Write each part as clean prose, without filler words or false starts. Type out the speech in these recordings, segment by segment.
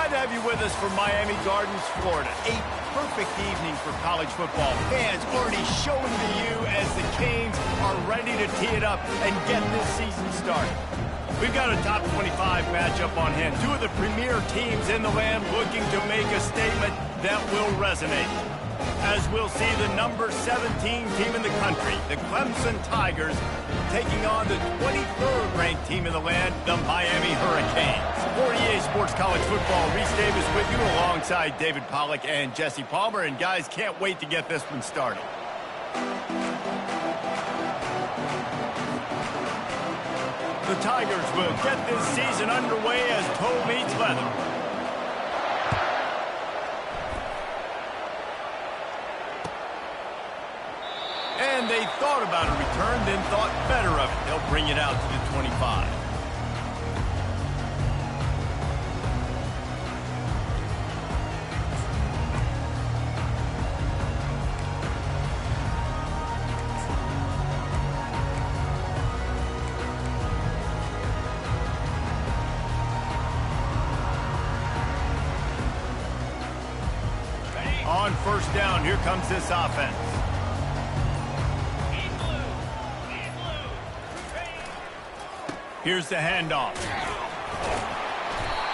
Glad to have you with us from Miami Gardens, Florida. A perfect evening for college football. Fans already showing to you as the Canes are ready to tee it up and get this season started. We've got a top 25 matchup on hand. Two of the premier teams in the land looking to make a statement that will resonate. As we'll see the number 17 team in the country, the Clemson Tigers, taking on the 23rd ranked team in the land, the Miami Hurricanes. For EA Sports College Football, Reese Davis with you alongside David Pollack and Jesse Palmer. And guys, can't wait to get this one started. The Tigers will get this season underway as toe meets leather. And they thought about a return, then thought better of it. They'll bring it out to the 25. On first down, here comes this offense. Here's the handoff.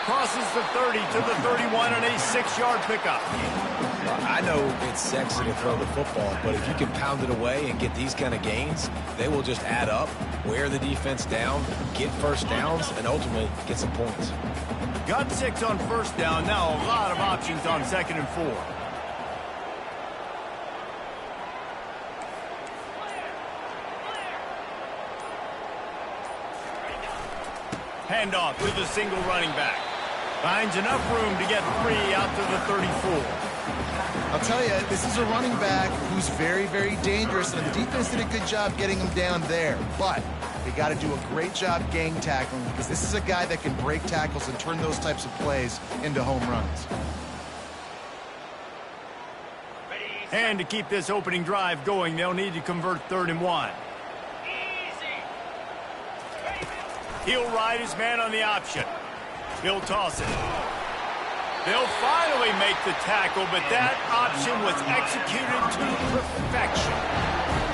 Crosses the 30 to the 31 on a 6-yard pickup. I know it's sexy to throw the football, but if you can pound it away and get these kind of gains, they will just add up, wear the defense down, get first downs, and ultimately get some points. Got 6 on first down. Now a lot of options on 2nd and 4. Handoff to the single running back. Finds enough room to get 3 out to the 34. I'll tell you, this is a running back who's very, very dangerous, and the defense did a good job getting him down there. But they got to do a great job gang tackling, because this is a guy that can break tackles and turn those types of plays into home runs. And to keep this opening drive going, they'll need to convert 3rd and 1. He'll ride his man on the option. He'll toss it. They'll finally make the tackle, but that option was executed to perfection.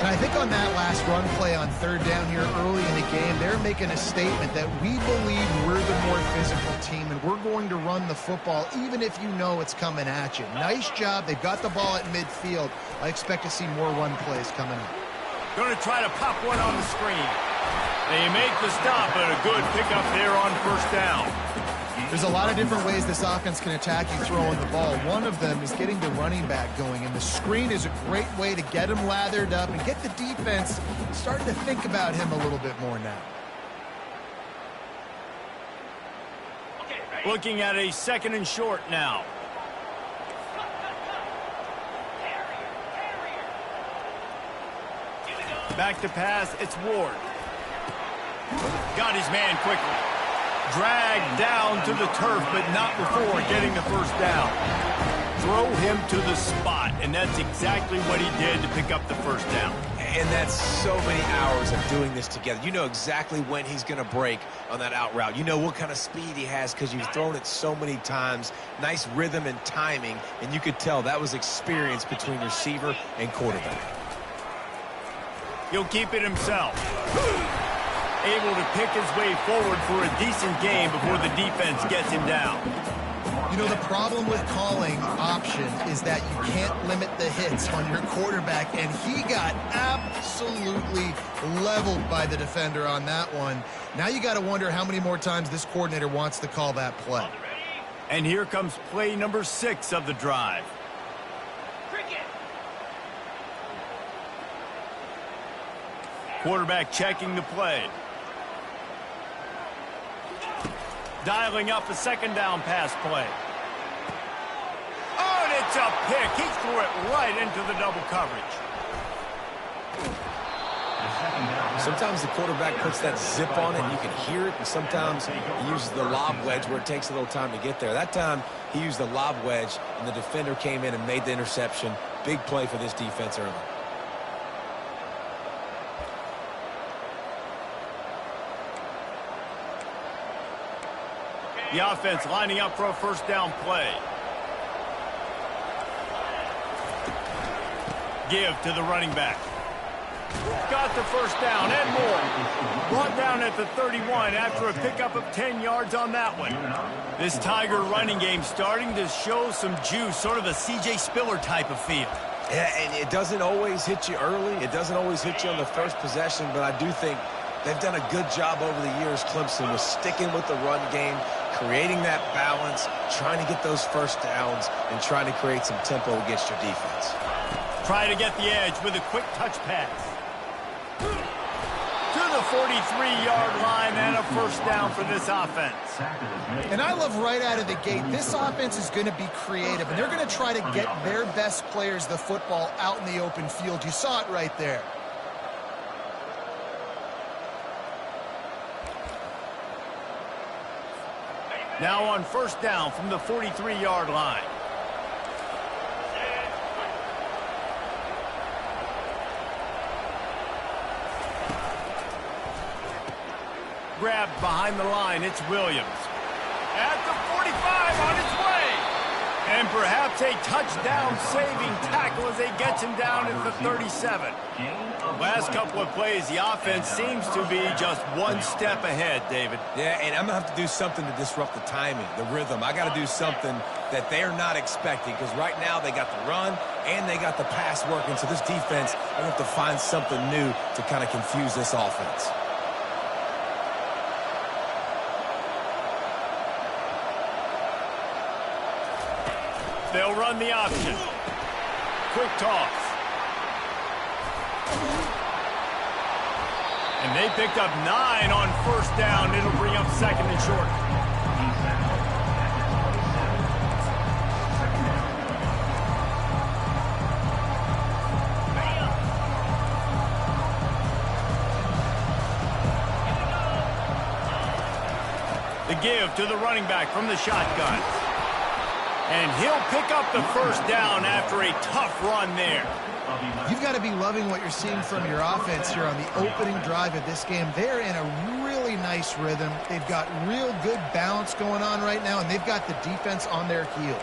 And I think on that last run play on 3rd down here early in the game, they're making a statement that we believe we're the more physical team, and we're going to run the football even if you know it's coming at you. Nice job. They've got the ball at midfield. I expect to see more run plays coming up. Going to try to pop one on the screen. They make the stop, but a good pickup there on first down. There's a lot of different ways this offense can attack you throwing the ball. One of them is getting the running back going, and the screen is a great way to get him lathered up and get the defense starting to think about him a little bit more now. Looking at a 2nd and short now. Back to pass, it's Ward. Got his man quickly. Dragged down to the turf, but not before getting the first down. Throw him to the spot, and that's exactly what he did to pick up the first down. And that's so many hours of doing this together. You know exactly when he's going to break on that out route. You know what kind of speed he has because you've thrown it so many times. Nice rhythm and timing, and you could tell that was experience between receiver and quarterback. He'll keep it himself. Able to pick his way forward for a decent game before the defense gets him down. You know, the problem with calling option is that you can't limit the hits on your quarterback, and he got absolutely leveled by the defender on that one. Now you got to wonder how many more times this coordinator wants to call that play. And here comes play number 6 of the drive. Quarterback checking the play. Dialing up a 2nd down pass play. Oh, and it's a pick. He threw it right into the double coverage. Sometimes the quarterback puts that zip on it and you can hear it, and sometimes he uses the lob wedge where it takes a little time to get there. That time he used the lob wedge and the defender came in and made the interception. Big play for this defense early. The offense lining up for a first down play. Give to the running back. Got the first down and more. Brought down at the 31 after a pickup of 10 yards on that one. This Tiger running game starting to show some juice, sort of a C.J. Spiller type of feel. Yeah, and it doesn't always hit you early. It doesn't always hit you on the first possession, but I do think they've done a good job over the years, Clemson, with sticking with the run game, creating that balance, trying to get those first downs, and trying to create some tempo against your defense. Try to get the edge with a quick touch pass. To the 43-yard line and a first down for this offense. And I love right out of the gate, this offense is going to be creative, and they're going to try to get their best players the football out in the open field. You saw it right there. Now on first down from the 43-yard line. Grabbed behind the line, it's Williams. At the 45, on his way. And perhaps a touchdown-saving tackle as they get him down at the 37. Last couple of plays, the offense seems to be just one step ahead, David. Yeah, and I'm going to have to do something to disrupt the timing, the rhythm. I got to do something that they're not expecting, because right now they got the run and they got the pass working. So this defense, they have to find something new to kind of confuse this offense. They'll run the option. Quick toss. And they picked up 9 on first down. It'll bring up second and short. The give to the running back from the shotgun. And he'll pick up the first down after a tough run there. You've got to be loving what you're seeing from your offense here on the opening drive of this game. They're in a really nice rhythm. They've got real good balance going on right now, and they've got the defense on their heels.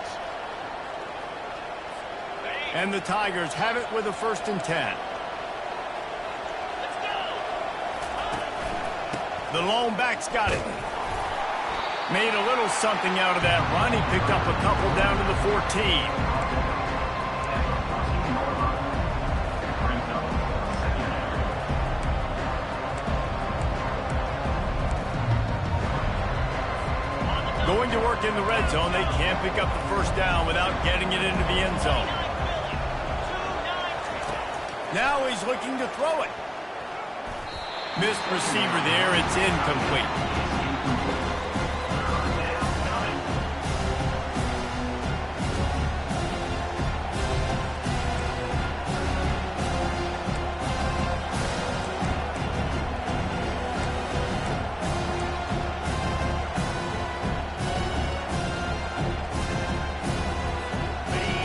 And the Tigers have it with a 1st and 10. The lone back's got it. Made a little something out of that run. He picked up a couple down to the 14. Going to work in the red zone. They can't pick up the first down without getting it into the end zone. Now he's looking to throw it. Missed receiver there. It's incomplete.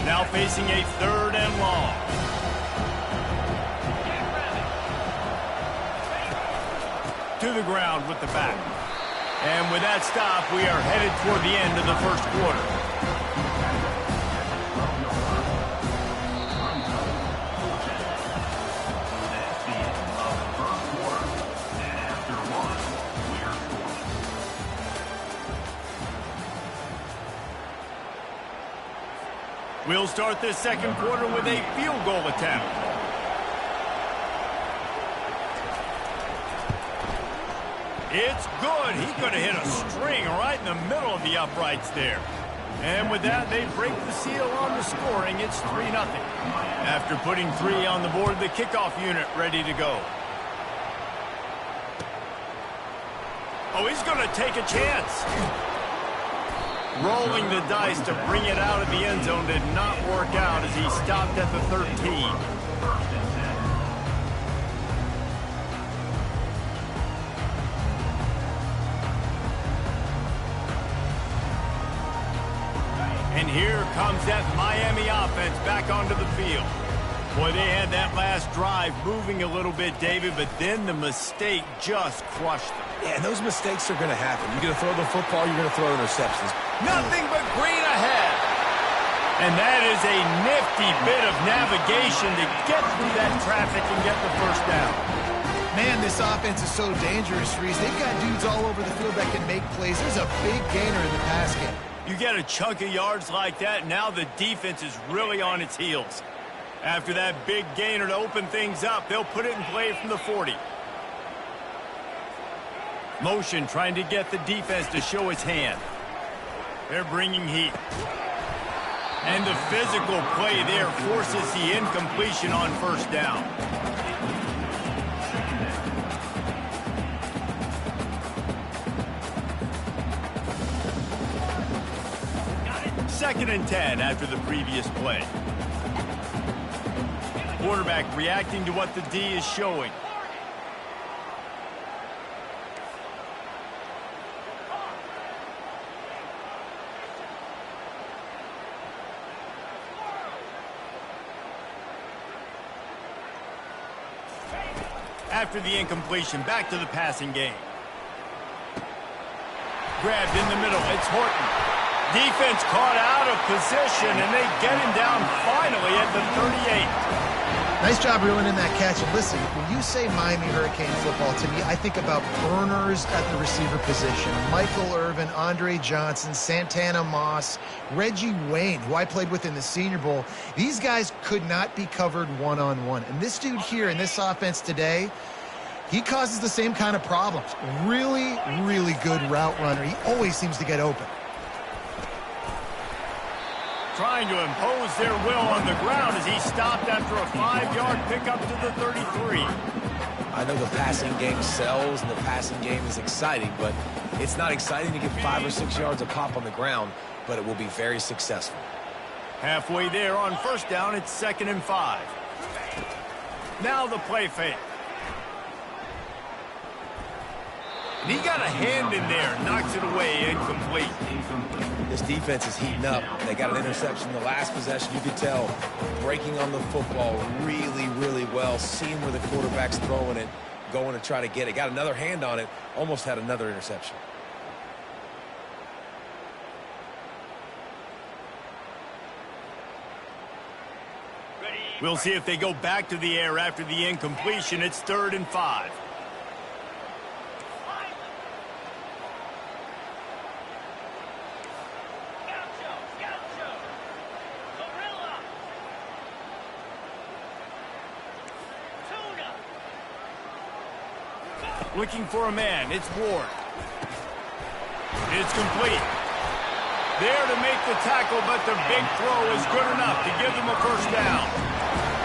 Now facing a 3rd and long. To the ground with the back. And with that stop, we are headed toward the end of the first quarter. We'll start this second quarter with a field goal attempt. It's good. He could have hit a string right in the middle of the uprights there. And with that, they break the seal on the scoring. It's 3-0. After putting 3 on the board, the kickoff unit ready to go. Oh, he's going to take a chance. Rolling the dice to bring it out of the end zone did not work out as he stopped at the 13. And here comes that Miami offense back onto the field. Boy, they had that last drive moving a little bit, David, but then the mistake just crushed them. Yeah, and those mistakes are going to happen. You're going to throw the football, you're going to throw interceptions. Nothing but green ahead. And that is a nifty bit of navigation to get through that traffic and get the first down. Man, this offense is so dangerous, Reese. They've got dudes all over the field that can make plays. There's a big gainer in the pass game. You get a chunk of yards like that, now the defense is really on its heels. After that big gainer to open things up, they'll put it in play from the 40. Motion trying to get the defense to show its hand. They're bringing heat. And the physical play there forces the incompletion on first down. Second and 10 after the previous play. Quarterback reacting to what the D is showing. After the incompletion, back to the passing game. Grabbed in the middle, it's Horton. Defense caught out of position, and they get him down finally at the 38. Nice job reeling in that catch. And listen, when you say Miami Hurricane football, to me, I think about burners at the receiver position. Michael Irvin, Andre Johnson, Santana Moss, Reggie Wayne, who I played with in the Senior Bowl. These guys could not be covered one-on-one. And this dude here in this offense today, he causes the same kind of problems. Really, really good route runner. He always seems to get open. Trying to impose their will on the ground as he stopped after a 5-yard pickup to the 33. I know the passing game sells and the passing game is exciting, but it's not exciting to get 5 or 6 yards a pop on the ground, but it will be very successful. Halfway there on first down, it's 2nd and 5. Now the play fake. And he got a hand in there, knocks it away, incomplete. This defense is heating up. They got an interception the last possession. You could tell breaking on the football really, really well, seeing where the quarterback's throwing it, going to try to get it. Got another hand on it, almost had another interception. We'll see if they go back to the air after the incompletion. It's 3rd and 5. Looking for a man. It's Ward. It's complete. There to make the tackle, but the big throw is good enough to give them a first down.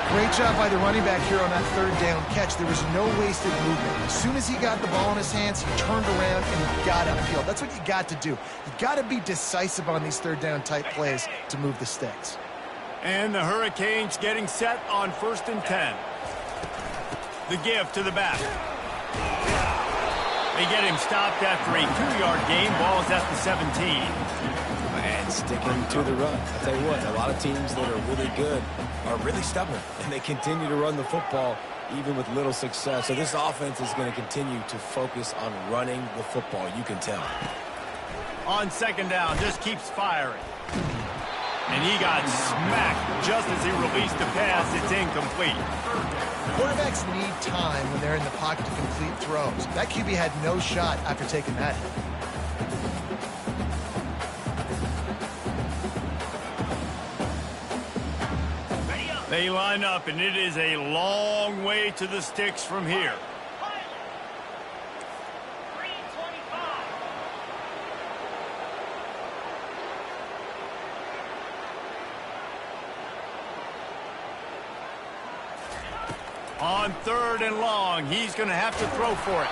Great job by the running back here on that 3rd down catch. There was no wasted movement. As soon as he got the ball in his hands, he turned around and got upfield. That's what you got to do. You got to be decisive on these 3rd down type plays to move the sticks. And the Hurricanes getting set on 1st and 10. The give to the back. They get him stopped after a 2-yard gain. Ball's at the 17. And sticking to the run. I'll tell you what, a lot of teams that are really good are really stubborn, and they continue to run the football even with little success. So this offense is going to continue to focus on running the football. You can tell. On 2nd down, just keeps firing. And he got smacked just as he released the pass. It's incomplete. Quarterbacks need time when they're in the pocket to complete throws. That QB had no shot after taking that hit. They line up, and it is a long way to the sticks from here. On 3rd and long, he's going to have to throw for it.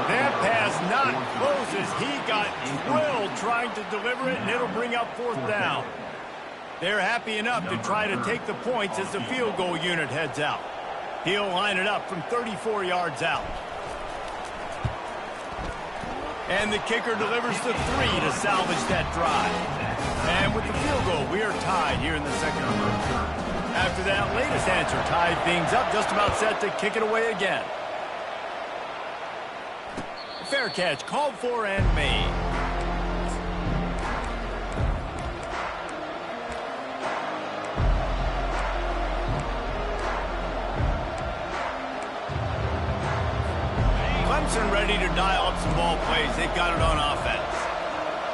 That pass not closes. He got drilled trying to deliver it, and it'll bring up 4th down. They're happy enough to try to take the points as the field goal unit heads out. He'll line it up from 34 yards out. And the kicker delivers the 3 to salvage that drive. And with the field goal, we are tied here in the 2nd quarter. After that latest answer, tied things up, just about set to kick it away again. fair catch, called for and made. Clemson ready to dial up some ball plays. They've got it on offense.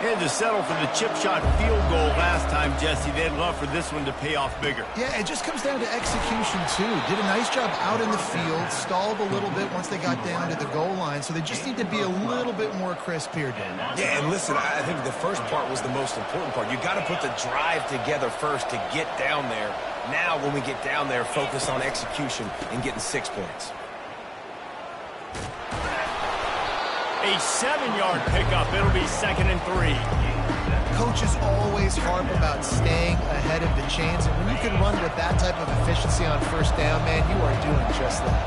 They had to settle for the chip shot field goal last time, Jesse. They'd love for this one to pay off bigger. Yeah, it just comes down to execution, too. Did a nice job out in the field, stalled a little bit once they got down to the goal line, so they just need to be a little bit more crisp here, Dan. Yeah, and listen, I think the first part was the most important part. You got to put the drive together first to get down there. Now, when we get down there, focus on execution and getting 6 points. A 7-yard pickup. It'll be 2nd and 3. Coaches always harp about staying ahead of the chains, and when you can run with that type of efficiency on first down, man, you are doing just that.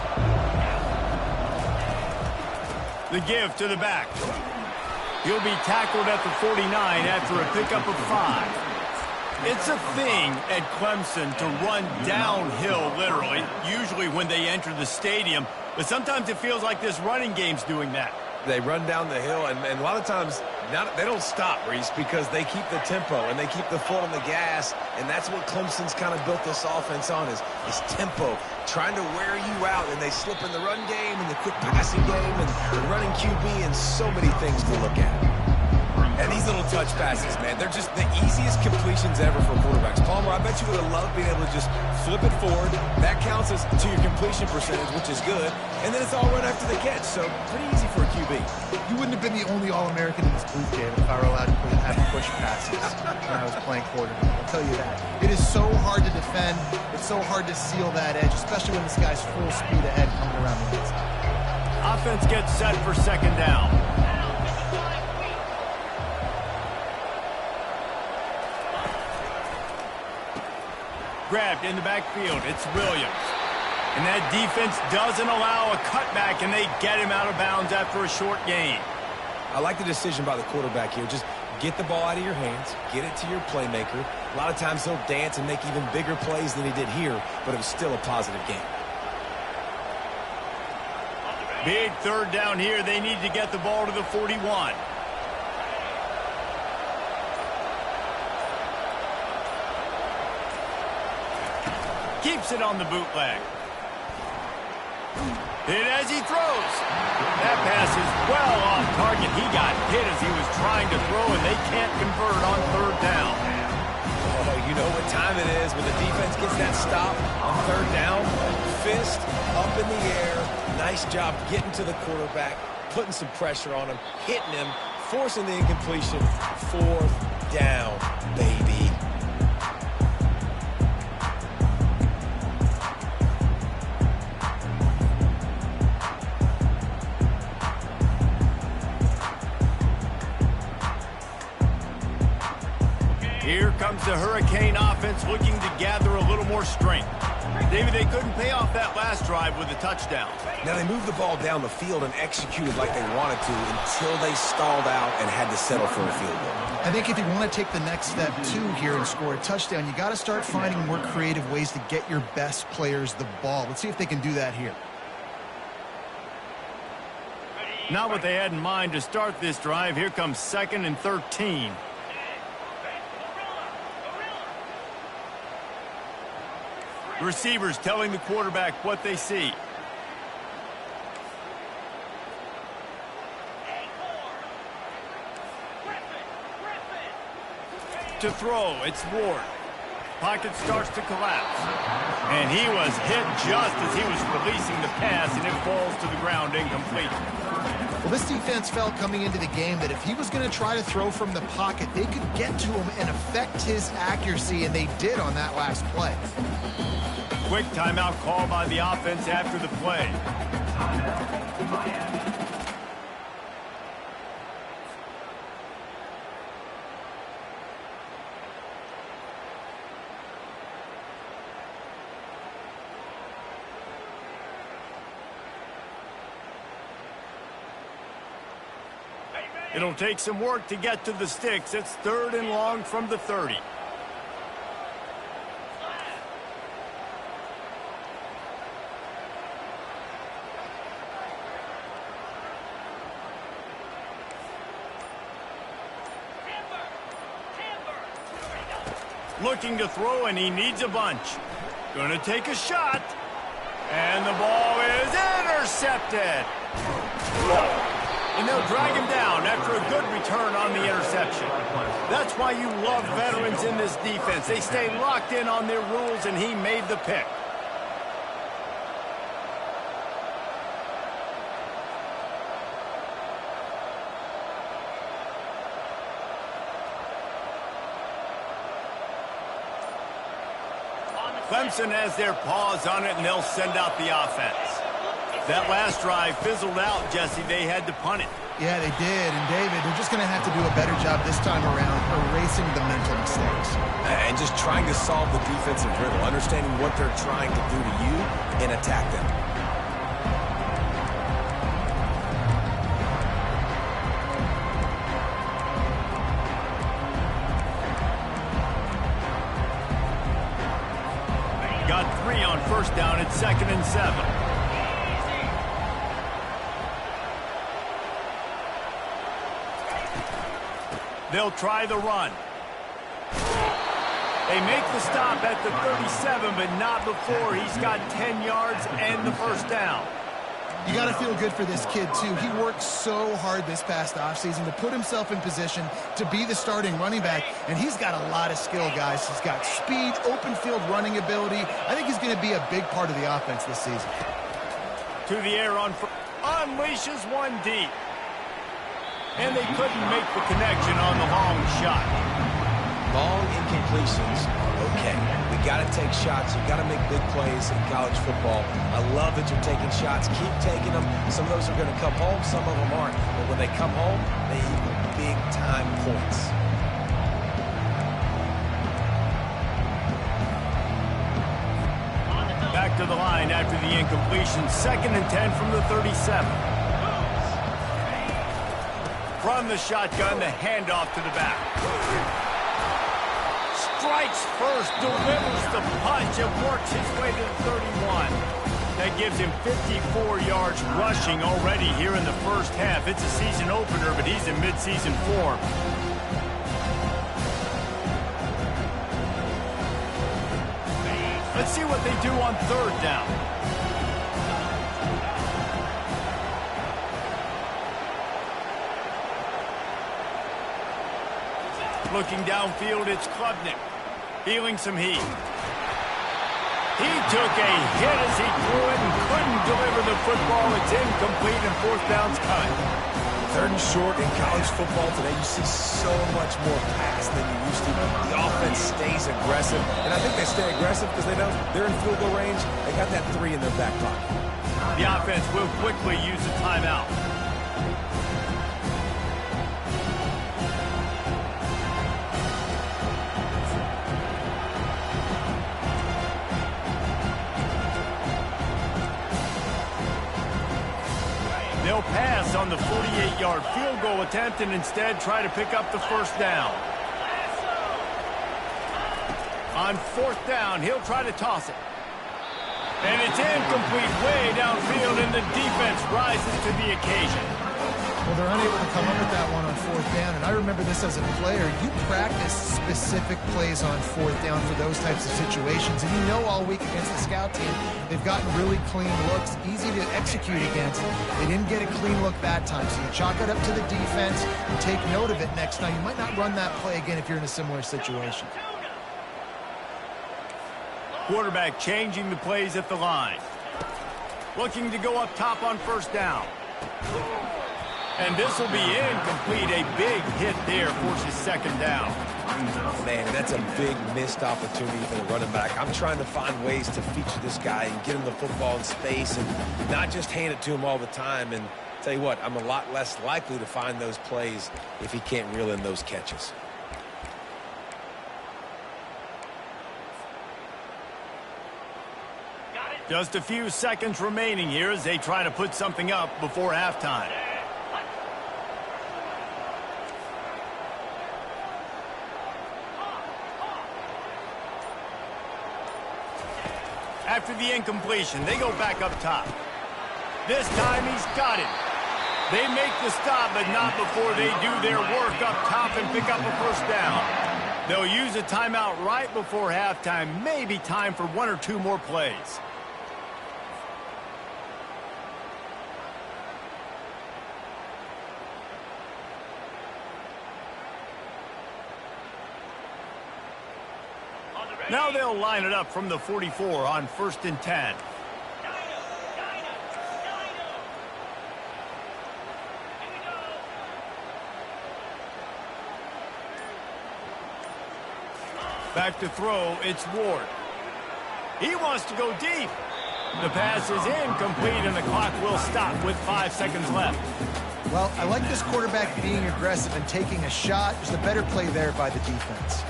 The give to the back. He'll be tackled at the 49 after a pickup of 5. It's a thing at Clemson to run downhill, literally, usually when they enter the stadium, but sometimes it feels like this running game's doing that. They run down the hill, and a lot of times they don't stop, Reese, because they keep the tempo and they keep the foot on the gas, and that's what Clemson's kind of built this offense on is tempo, trying to wear you out, and they slip in the run game and the quick passing game and the running QB and so many things to look at. And these little touch passes, man, they're just the easiest completions ever for quarterbacks. Palmer, I bet you would have loved being able to just flip it forward. That counts as to your completion percentage, which is good. And then it's all run after the catch, so pretty easy for a QB. You wouldn't have been the only All-American in this booth game if I were allowed to have push passes when I was playing quarterback. I'll tell you that. It is so hard to defend. It's so hard to seal that edge, especially when this guy's full speed ahead coming around the inside. Offense gets set for 2nd down. Grabbed in the backfield. It's Williams. And that defense doesn't allow a cutback, and they get him out of bounds after a short gain. I like the decision by the quarterback here. Just get the ball out of your hands, get it to your playmaker. A lot of times he'll dance and make even bigger plays than he did here, but it was still a positive game. Big 3rd down here. They need to get the ball to the 41. Keeps it on the bootleg. Hit as he throws. That pass is well off target. He got hit as he was trying to throw, and they can't convert on 3rd down. Oh, you know what time it is when the defense gets that stop on 3rd down. Fist up in the air. Nice job getting to the quarterback, putting some pressure on him, hitting him, forcing the incompletion. 4th down, baby. Here comes the Hurricane offense looking to gather a little more strength. David, they couldn't pay off that last drive with a touchdown. Now, they moved the ball down the field and executed like they wanted to until they stalled out and had to settle for a field goal. I think if you want to take the next step, too, here and score a touchdown, you got to start finding more creative ways to get your best players the ball. Let's see if they can do that here. Not what they had in mind to start this drive. Here comes 2nd and 13. Receivers telling the quarterback what they see. To throw, it's Ward. Pocket starts to collapse. And he was hit just as he was releasing the pass, and it falls to the ground incomplete. Well, this defense felt coming into the game that if he was going to try to throw from the pocket, they could get to him and affect his accuracy, and they did on that last play. Quick timeout call by the offense after the play. It'll take some work to get to the sticks. It's 3rd and long from the 30. Looking to throw, and he needs a bunch. Gonna take a shot. And the ball is intercepted. And they'll drag him down after a good return on the interception. That's why you love veterans in this defense. They stay locked in on their rules, and he made the pick. Clemson has their paws on it, and they'll send out the offense. That last drive fizzled out, Jesse. They had to punt it. Yeah, they did. And, David, they're just going to have to do a better job this time around erasing the mental mistakes. And just trying to solve the defensive riddle, understanding what they're trying to do to you and attack them. Got 3 on first down at 2nd and 7. They'll try the run. They make the stop at the 37, but not before he's got 10 yards and the first down. You got to feel good for this kid, too. He worked so hard this past offseason to put himself in position to be the starting running back, and he's got a lot of skill, guys. He's got speed, open field running ability. I think he's going to be a big part of the offense this season. To the air on unleashes one deep. And they couldn't make the connection on the long shot. Long incompletions are okay. We got to take shots. You got to make big plays in college football. I love that you're taking shots. Keep taking them. Some of those are going to come home. Some of them aren't. But when they come home, they equal big-time points. Back to the line after the incompletion. 2nd and 10 from the 37. From the shotgun, the handoff to the back. Strikes first, delivers the punch, and works his way to the 31. That gives him 54 yards rushing already here in the first half. It's a season opener, but he's in midseason form. Let's see what they do on 3rd down. Looking downfield, it's Klubnik. Feeling some heat. He took a hit as he threw it and couldn't deliver the football. It's incomplete and 4th down's cut. 3rd and short in college football today. You see so much more pass than you used to. The offense stays aggressive, and I think they stay aggressive because they know they're in field goal range. They got that 3 in their back pocket. The offense will quickly use a timeout. They'll pass on the 48-yard field goal attempt and instead try to pick up the first down. On 4th down, he'll try to toss it. And it's incomplete way downfield, and the defense rises to the occasion. Well, they're unable to come up with that one on 4th down, and I remember this as a player. You practice specific plays on 4th down for those types of situations, and you know all week against the scout team, they've gotten really clean looks, easy to execute against. They didn't get a clean look that time, so you chalk it up to the defense and take note of it next time. You might not run that play again if you're in a similar situation. Quarterback changing the plays at the line. Looking to go up top on 1st down. And this will be incomplete. A big hit there forces 2nd down. Man, that's a big missed opportunity for the running back. I'm trying to find ways to feature this guy and get him the football in space and not just hand it to him all the time. And tell you what, I'm a lot less likely to find those plays if he can't reel in those catches. Just a few seconds remaining here as they try to put something up before halftime. After the incompletion, they go back up top. This time he's got it. They make the stop, but not before they do their work up top and pick up a first down. They'll use a timeout right before halftime. Maybe time for 1 or 2 more plays. Now they'll line it up from the 44 on 1st and 10. Back to throw, it's Ward. He wants to go deep. The pass is incomplete, and the clock will stop with 5 seconds left. Well, I like this quarterback being aggressive and taking a shot. There's a better play there by the defense.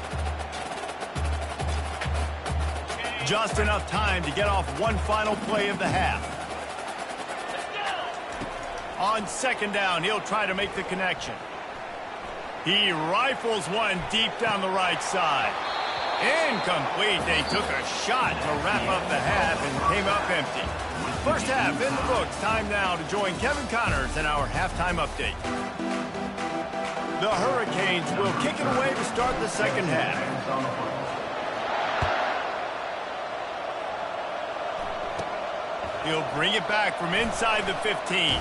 Just enough time to get off one final play of the half. On 2nd down, he'll try to make the connection. He rifles one deep down the right side. Incomplete. They took a shot to wrap up the half and came up empty. First half in the books. Time now to join Kevin Connors in our halftime update. The Hurricanes will kick it away to start the second half. He'll bring it back from inside the 15.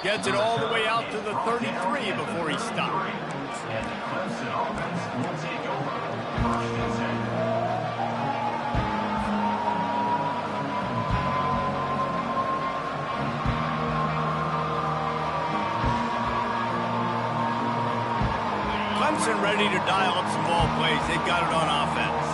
Gets it all the way out to the 33 before he stopped. Clemson ready to dial up some ball plays. They've got it on offense.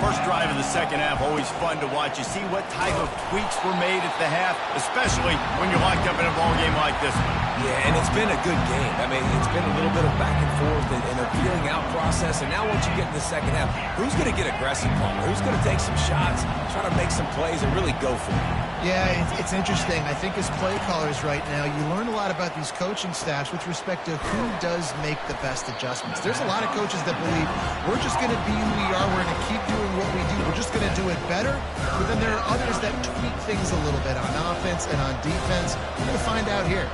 First drive of the second half, always fun to watch. You see what type of tweaks were made at the half, especially when you're locked up in a ball game like this one. Yeah, and it's been a good game. I mean, it's been a little bit of back and forth and a feeling out process. And now once you get in the second half, who's going to get aggressive, Palmer? Who's going to take some shots, try to make some plays, and really go for it? Yeah, it's interesting. I think as play callers right now, you learn a lot about these coaching staffs with respect to who does make the best adjustments. There's a lot of coaches that believe we're just going to be who we are. We're going to keep doing what we do. We're just going to do it better. But then there are others that tweak things a little bit on offense and on defense. We're going to find out here.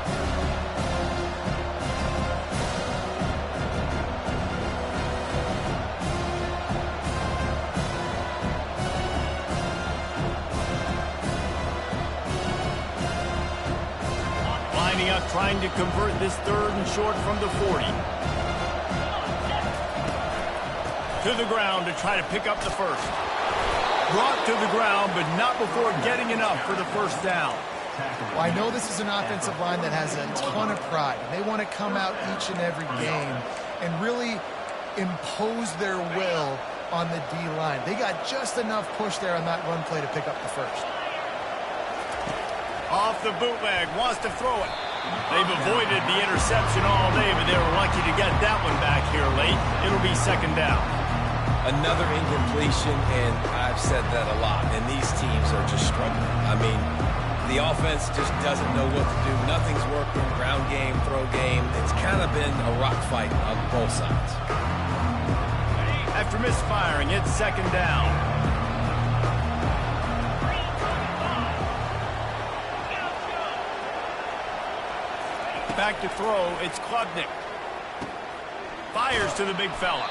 Trying to convert this 3rd and short from the 40. To the ground to try to pick up the first. Brought to the ground, but not before getting enough for the first down. Well, I know this is an offensive line that has a ton of pride. They want to come out each and every game and really impose their will on the D-line. They got just enough push there on that run play to pick up the first. Off the bootleg, wants to throw it. They've avoided the interception all day, but they were lucky to get that one back here late. It'll be 2nd down. Another incompletion, and I've said that a lot, and these teams are just struggling. I mean, the offense just doesn't know what to do. Nothing's working, ground game, throw game. It's kind of been a rock fight on both sides. After misfiring, it's 2nd down. Back to throw, it's Klubnik. Fires to the big fella.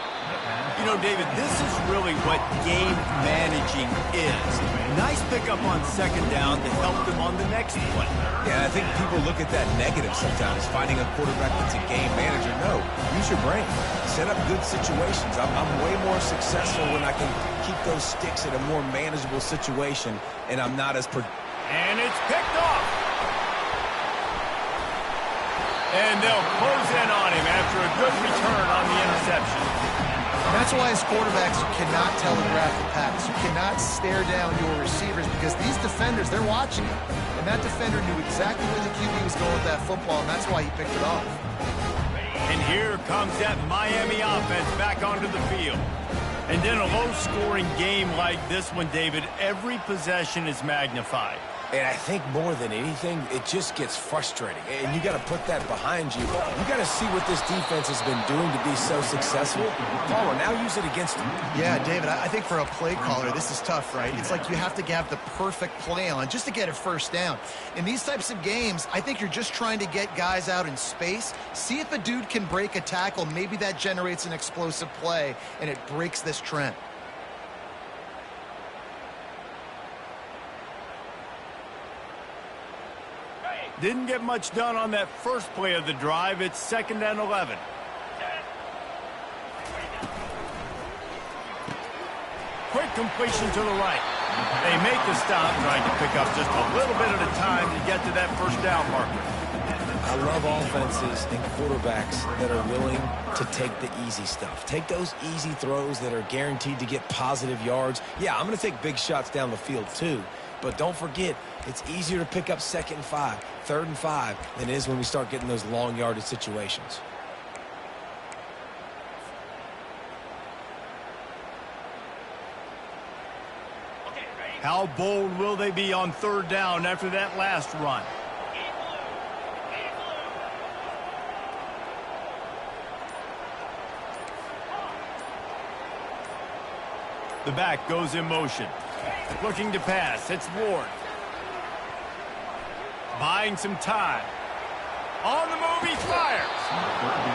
You know, David, this is really what game managing is. Nice pickup on 2nd down to help them on the next play. Yeah, I think people look at that negative sometimes, finding a quarterback that's a game manager. No, use your brain. Set up good situations. I'm way more successful when I can keep those sticks in a more manageable situation, and I'm not as... And it's picked off. And they'll close in on him after a good return on the interception. And that's why as quarterbacks, you cannot telegraph the pass. You cannot stare down your receivers because these defenders, they're watching you. And that defender knew exactly where the QB was going with that football, and that's why he picked it off. And here comes that Miami offense back onto the field. And in a low-scoring game like this one, David, every possession is magnified. And I think more than anything, it just gets frustrating. And you got to put that behind you. You got to see what this defense has been doing to be so successful. Palmer, now use it against them. Yeah, David, I think for a play caller, this is tough, right? It's like you have to have the perfect play on just to get a first down. In these types of games, I think you're just trying to get guys out in space, see if a dude can break a tackle. Maybe that generates an explosive play, and it breaks this trend. Didn't get much done on that first play of the drive. It's 2nd and 11. Quick completion to the right. They make the stop, trying to pick up just a little bit at a time to get to that first down marker. I love offenses and quarterbacks that are willing to take the easy stuff. Take those easy throws that are guaranteed to get positive yards. Yeah, I'm going to take big shots down the field too. But don't forget, it's easier to pick up 2nd and 5, 3rd and 5 than it is when we start getting those long yardage situations. How bold will they be on 3rd down after that last run? The back goes in motion. Looking to pass. It's Ward. Buying some time. On the move, he fires.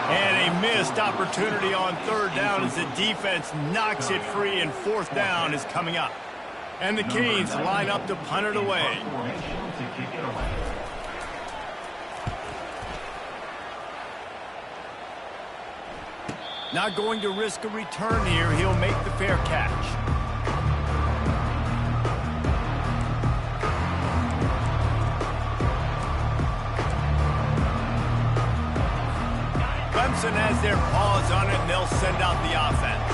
And a missed opportunity on 3rd down as the defense knocks it free, and 4th down is coming up. And the Canes line up to punt it away. Not going to risk a return here. He'll make the fair catch. Clemson has their paws on it, and they'll send out the offense.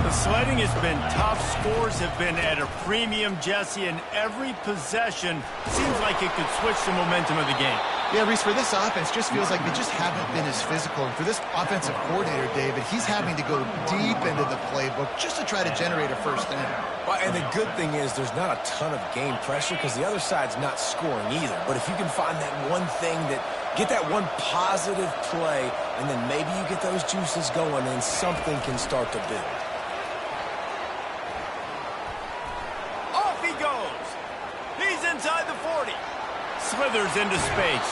The sledding has been tough. Scores have been at a premium, Jesse, and every possession seems like it could switch the momentum of the game. Yeah, Reese, for this offense, just feels like they just haven't been as physical. And for this offensive coordinator, David, he's having to go deep into the playbook just to try to generate a first down. Well, and the good thing is there's not a ton of game pressure because the other side's not scoring either. But if you can find that one thing get that one positive play, and then maybe you get those juices going, and something can start to build. Off he goes. He's inside the 40. Slithers into space.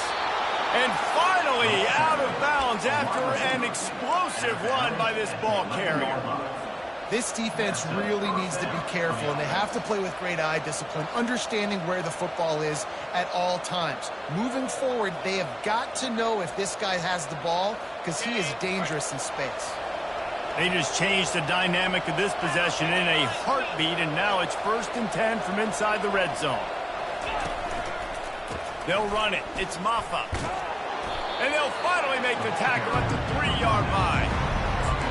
And finally out of bounds after an explosive run by this ball carrier. This defense really needs to be careful, and they have to play with great eye discipline, understanding where the football is at all times. Moving forward, they have got to know if this guy has the ball, because he is dangerous in space. They just changed the dynamic of this possession in a heartbeat, and now it's 1st and 10 from inside the red zone. They'll run it. It's Maffa. And they'll finally make the tackle at the 3-yard line.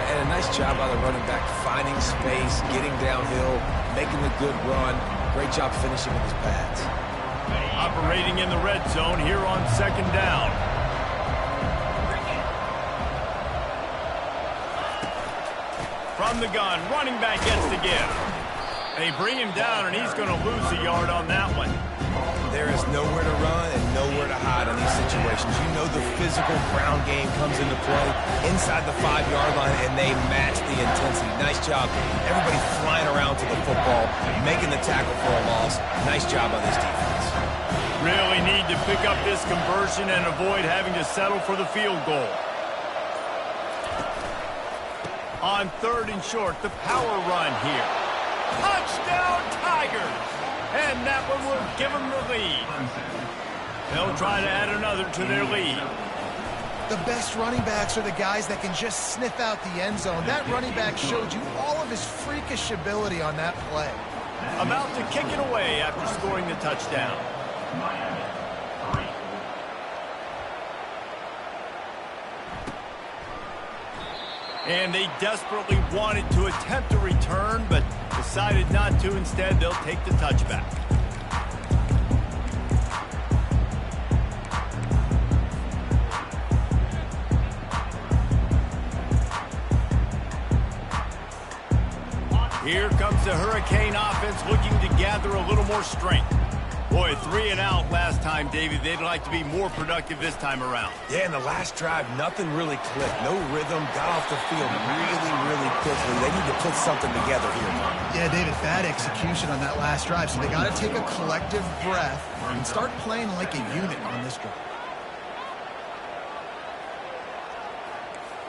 And a nice job by the running back, finding space, getting downhill, making the good run. Great job finishing with his pads. Operating in the red zone here on 2nd down. From the gun, running back gets the give. They bring him down, and he's going to lose a yard on that one. There is nowhere to run and nowhere to hide in these situations. You know the physical ground game comes into play inside the 5-yard line, and they match the intensity. Nice job. Everybody flying around to the football, making the tackle for a loss. Nice job on this defense. Really need to pick up this conversion and avoid having to settle for the field goal. On 3rd and short, the power run here. Touchdown, Tigers! And that one will give them the lead. They'll try to add another to their lead. The best running backs are the guys that can just sniff out the end zone. That running back showed you all of his freakish ability on that play. About to kick it away after scoring the touchdown. And they desperately wanted to attempt a return, but decided not to. Instead, they'll take the touchback. Here comes the Hurricane offense looking to gather a little more strength. Boy, 3 and out last time, David. They'd like to be more productive this time around. Yeah, in the last drive, nothing really clicked. No rhythm, got off the field really, really quickly. They need to put something together here. Yeah, David, bad execution on that last drive. So they got to take a collective breath and start playing like a unit on this drive.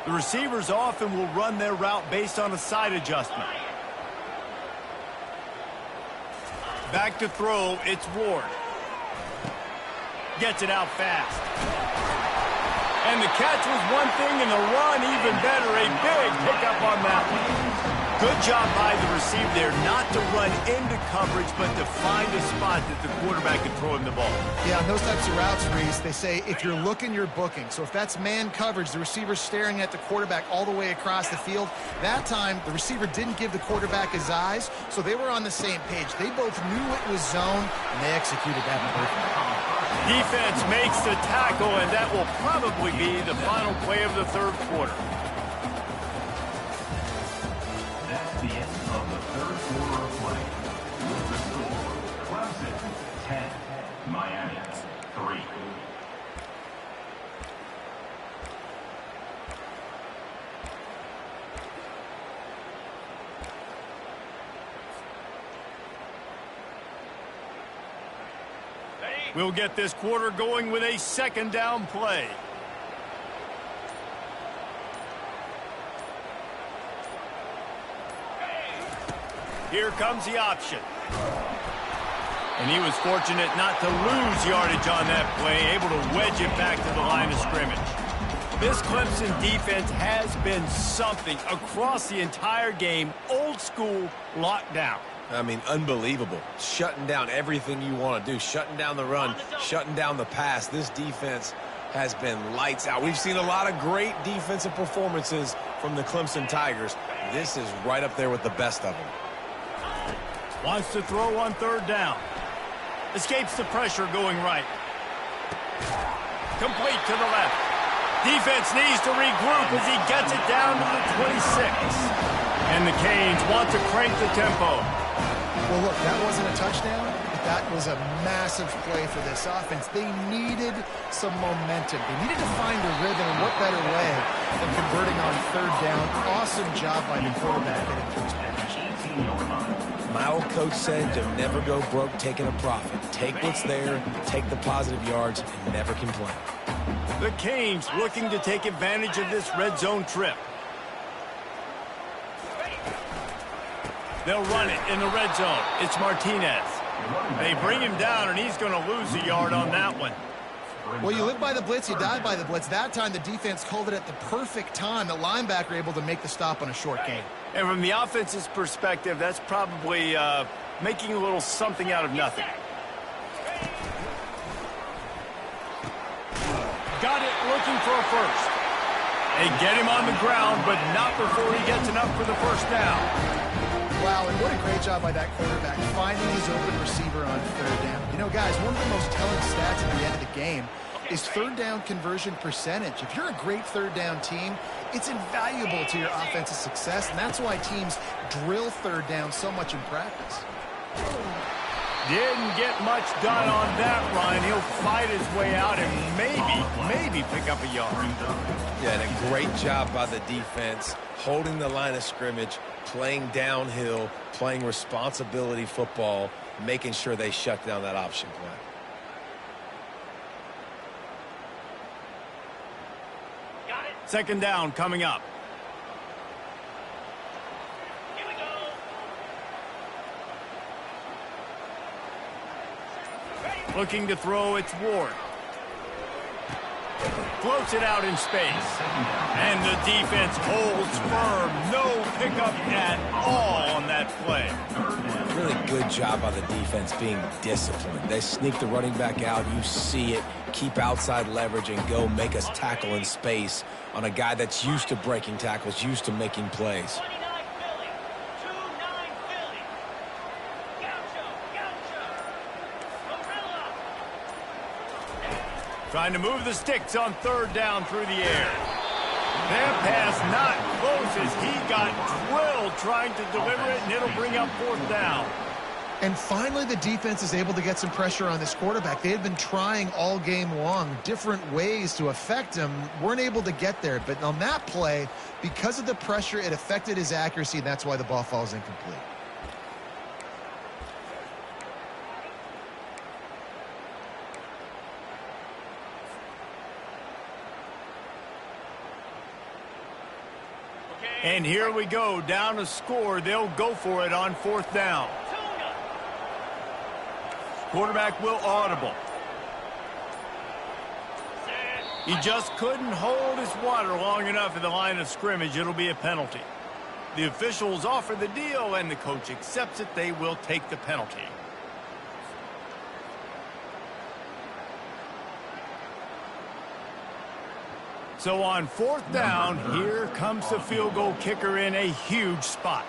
The receivers often will run their route based on a side adjustment. Back to throw, it's Ward. Gets it out fast. And the catch was one thing, and the run even better. A big pickup on that one. Good job by the receiver there not to run into coverage, but to find a spot that the quarterback can throw him the ball. Yeah, on those types of routes, Reese, they say if you're looking, you're booking. So if that's man coverage, the receiver's staring at the quarterback all the way across the field. That time, the receiver didn't give the quarterback his eyes, so they were on the same page. They both knew it was zone, and they executed that perfectly. Defense makes the tackle, and that will probably be the final play of the third quarter. That's the end of the third quarter of play. The score, Clemson 10, Miami 3. We'll get this quarter going with a second down play. Here comes the option. And he was fortunate not to lose yardage on that play, able to wedge it back to the line of scrimmage. This Clemson defense has been something across the entire game. Old school lockdown. I mean, unbelievable. Shutting down everything you want to do. Shutting down the run, shutting down the pass. This defense has been lights out. We've seen a lot of great defensive performances from the Clemson Tigers. This is right up there with the best of them. Wants to throw on third down. Escapes the pressure going right. Complete to the left. Defense needs to regroup as he gets it down to the 26. And the Canes want to crank the tempo. Well, look, that wasn't a touchdown, but that was a massive play for this offense. They needed some momentum. They needed to find a rhythm, and what better way than converting on third down. Awesome job by the quarterback getting to his position. My old coach said to never go broke taking a profit. Take what's there, take the positive yards, and never complain. The Canes looking to take advantage of this red zone trip. They'll run it in the red zone. It's Martinez. They bring him down, and he's going to lose a yard on that one. Well, you live by the blitz, you die by the blitz. That time, the defense called it at the perfect time. The linebacker able to make the stop on a short gain. And from the offense's perspective, that's probably making a little something out of nothing. Got it, looking for a first. They get him on the ground, but not before he gets enough for the first down. Wow, and what a great job by that quarterback, finding his open receiver on third down. You know, guys, one of the most telling stats at the end of the game is third down conversion percentage. If you're a great third down team, it's invaluable to your offensive success, and that's why teams drill third down so much in practice. Didn't get much done on that run. He'll fight his way out and maybe pick up a yard. Yeah, and a great job by the defense, holding the line of scrimmage, playing downhill, playing responsibility football, making sure they shut down that option play. Second down coming up. Here we go. Looking to throw, it's Ward. Floats it out in space. And the defense holds firm. No pickup at all on that play. Really good job by the defense being disciplined. They sneak the running back out. You see it. Keep outside leverage and go make us tackle in space on a guy that's used to breaking tackles, used to making plays. Trying to move the sticks on third down through the air. That pass not close as he got drilled trying to deliver it, and it'll bring up fourth down. And finally, the defense is able to get some pressure on this quarterback. They had been trying all game long different ways to affect him, weren't able to get there. But on that play, because of the pressure, it affected his accuracy, and that's why the ball falls incomplete. And here we go, down to score. They'll go for it on 4th down. Quarterback will audible. He just couldn't hold his water long enough at the line of scrimmage. It'll be a penalty. The officials offer the deal, and the coach accepts it. They will take the penalty. So on 4th down, here comes the field goal kicker in a huge spot.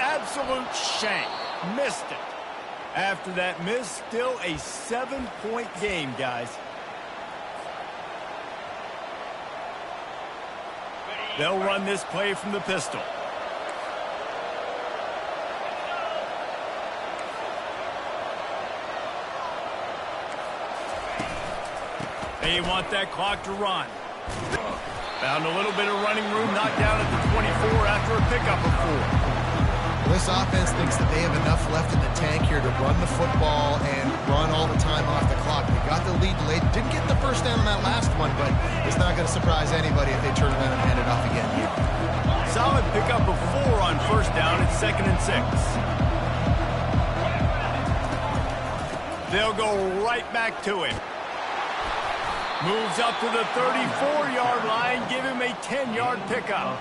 Absolute shank. Missed it. After that miss, still a 7-point game, guys. They'll run this play from the pistol. They want that clock to run. Found a little bit of running room, knocked down at the 24 after a pickup of 4. This offense thinks that they have enough left in the tank here to run the football and run all the time off the clock. They got the lead late. Didn't get the first down on that last one, but it's not going to surprise anybody if they turn around and hand it off again here. Solid pickup of 4 on 1st down. It's 2nd and 6. They'll go right back to him. Moves up to the 34-yard line. Give him a 10-yard pickup.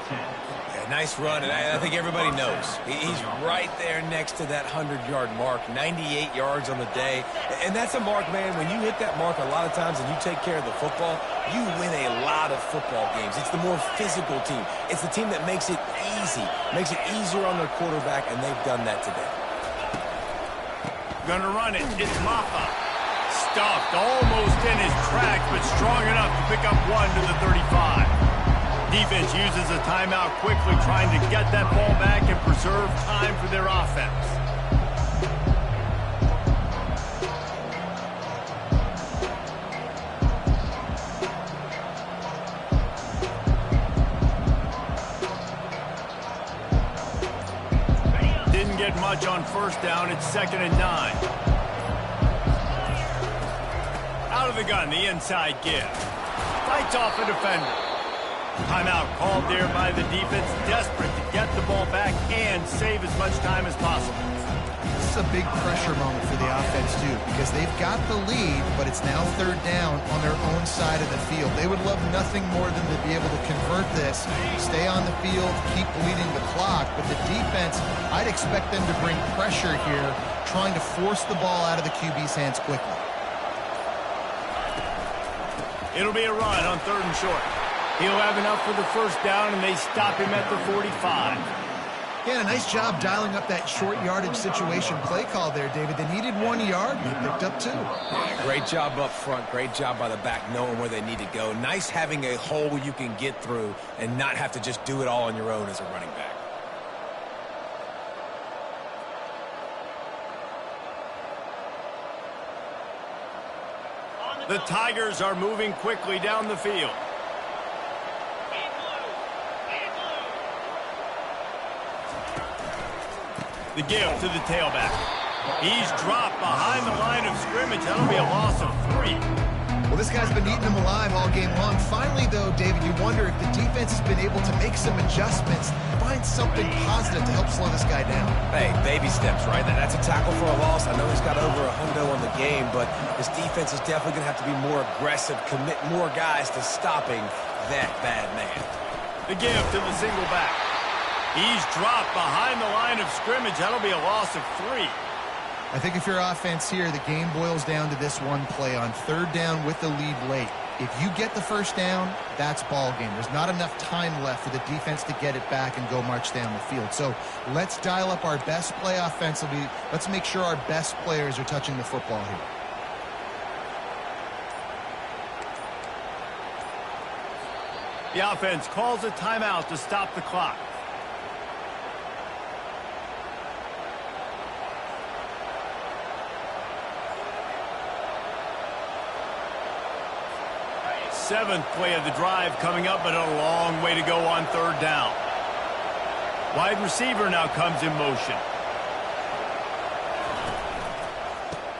Yeah, nice run, and I think everybody knows. He's right there next to that 100-yard mark, 98 yards on the day. And that's a mark, man, when you hit that mark a lot of times and you take care of the football, you win a lot of football games. It's the more physical team. It's the team that makes it easy, makes it easier on their quarterback, and they've done that today. Gonna run it. It's Maffa. Stuffed almost in his tracks, but strong enough to pick up 1 to the 35. Defense uses a timeout quickly, trying to get that ball back and preserve time for their offense. Didn't get much on 1st down. It's 2nd and 9. Out of the gun, the inside give. Fights off a defender. Timeout called there by the defense, desperate to get the ball back and save as much time as possible. This is a big pressure moment for the offense, too, because they've got the lead, but it's now 3rd down on their own side of the field. They would love nothing more than to be able to convert this, stay on the field, keep bleeding the clock, but the defense, I'd expect them to bring pressure here, trying to force the ball out of the QB's hands quickly. It'll be a run on 3rd and short. He'll have enough for the 1st down, and they stop him at the 45. Yeah, a nice job dialing up that short yardage situation play call there, David. They needed 1 yard, and they picked up 2. Yeah, great job up front. Great job by the back knowing where they need to go. Nice having a hole you can get through and not have to just do it all on your own as a running back. The Tigers are moving quickly down the field. The give to the tailback. He's dropped behind the line of scrimmage. That'll be a loss of 3. Well, this guy's been eating them alive all game long. Finally, though, David, you wonder if the defense has been able to make some adjustments, find something positive to help slow this guy down. Hey, baby steps, right? That's a tackle for a loss. I know he's got over a hundo on the game, but his defense is definitely going to have to be more aggressive, commit more guys to stopping that bad man. The give to the single back. He's dropped behind the line of scrimmage. That'll be a loss of 3. I think if you're offense here, the game boils down to this one play on 3rd down with the lead late. If you get the 1st down, that's ball game. There's not enough time left for the defense to get it back and go march down the field. So let's dial up our best play offensively. Let's make sure our best players are touching the football here. The offense calls a timeout to stop the clock. 7th play of the drive coming up, but a long way to go on 3rd down. Wide receiver now comes in motion.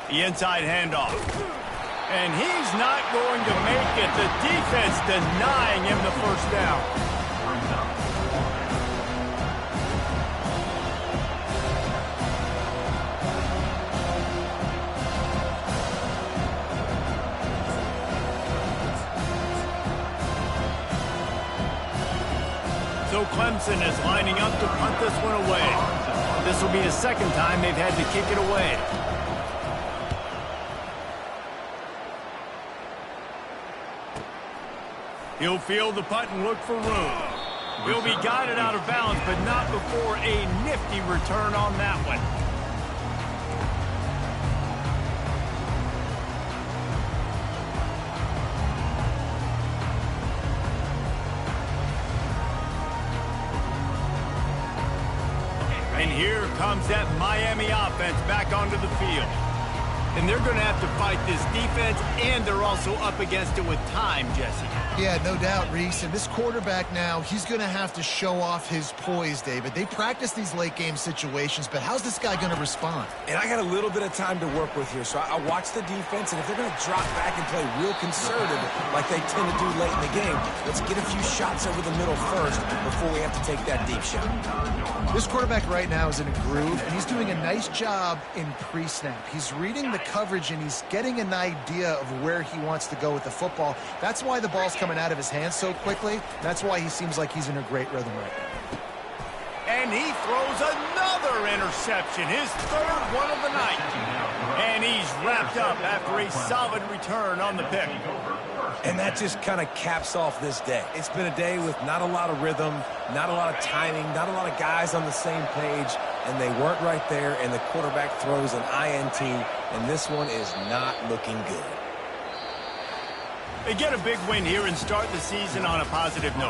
The inside handoff. And he's not going to make it. The defense denying him the first down. So Clemson is lining up to punt this one away. This will be the 2nd time they've had to kick it away. He'll field the punt and look for room. He'll be guided out of bounds, but not before a nifty return on that one. And here comes that Miami offense back onto the field. And they're going to have to fight this defense, and they're also up against it with time, Jesse. Yeah, no doubt, Reese. And this quarterback now, he's going to have to show off his poise, David. They practice these late-game situations, but how's this guy going to respond? And I got a little bit of time to work with here, so I watch the defense, and if they're going to drop back and play real conservative like they tend to do late in the game, let's get a few shots over the middle first before we have to take that deep shot. This quarterback right now is in a groove, and he's doing a nice job in pre-snap. He's reading the coverage, and he's getting an idea of where he wants to go with the football. That's why the ball's coming out of his hands so quickly. That's why he seems like he's in a great rhythm right now. And he throws another interception, his 3rd one of the night. And he's wrapped up after a solid return on the pick. And that just kind of caps off this day. It's been a day with not a lot of rhythm, not a lot of timing, not a lot of guys on the same page, and they weren't right there, and the quarterback throws an INT, and this one is not looking good. They get a big win here and start the season on a positive note.